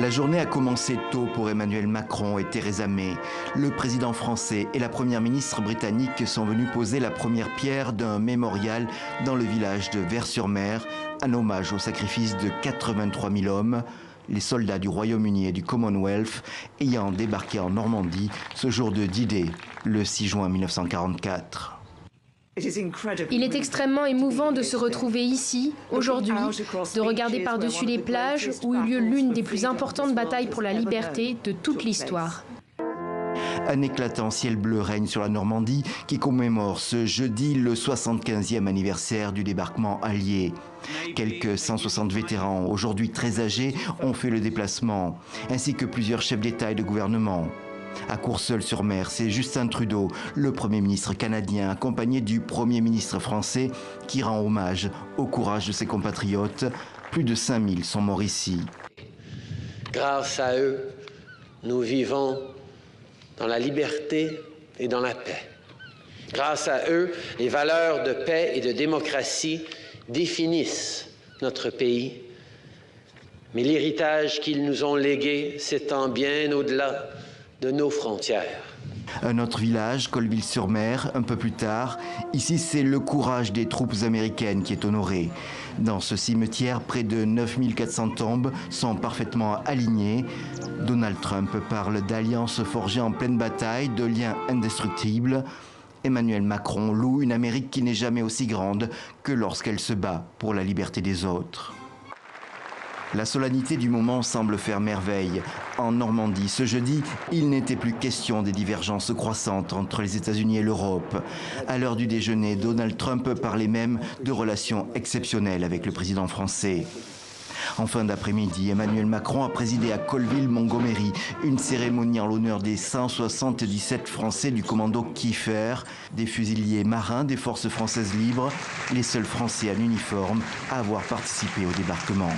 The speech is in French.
La journée a commencé tôt pour Emmanuel Macron et Theresa May. Le président français et la première ministre britannique sont venus poser la première pierre d'un mémorial dans le village de Vers-sur-Mer, un hommage au sacrifice de 83 000 hommes, les soldats du Royaume-Uni et du Commonwealth ayant débarqué en Normandie ce jour de D-Day, le 6 juin 1944. Il est extrêmement émouvant de se retrouver ici, aujourd'hui, de regarder par-dessus les plages où eut lieu l'une des plus importantes batailles pour la liberté de toute l'histoire. Un éclatant ciel bleu règne sur la Normandie qui commémore ce jeudi le 75e anniversaire du débarquement allié. Quelques 160 vétérans, aujourd'hui très âgés, ont fait le déplacement, ainsi que plusieurs chefs d'État et de gouvernement. À Courseulles-sur-Mer, c'est Justin Trudeau, le Premier ministre canadien, accompagné du Premier ministre français, qui rend hommage au courage de ses compatriotes. Plus de 5000 sont morts ici. Grâce à eux, nous vivons dans la liberté et dans la paix. Grâce à eux, les valeurs de paix et de démocratie définissent notre pays. Mais l'héritage qu'ils nous ont légué s'étend bien au-delà de nos frontières. Un autre village, Colville-sur-Mer, un peu plus tard. Ici, c'est le courage des troupes américaines qui est honoré. Dans ce cimetière, près de 9400 tombes sont parfaitement alignées. Donald Trump parle d'alliances forgées en pleine bataille, de liens indestructibles. Emmanuel Macron loue une Amérique qui n'est jamais aussi grande que lorsqu'elle se bat pour la liberté des autres. La solennité du moment semble faire merveille. En Normandie, ce jeudi, il n'était plus question des divergences croissantes entre les États-Unis et l'Europe. À l'heure du déjeuner, Donald Trump parlait même de relations exceptionnelles avec le président français. En fin d'après-midi, Emmanuel Macron a présidé à Colville-Montgomery une cérémonie en l'honneur des 177 Français du commando Kiefer, des fusiliers marins des forces françaises libres, les seuls Français en uniforme à avoir participé au débarquement.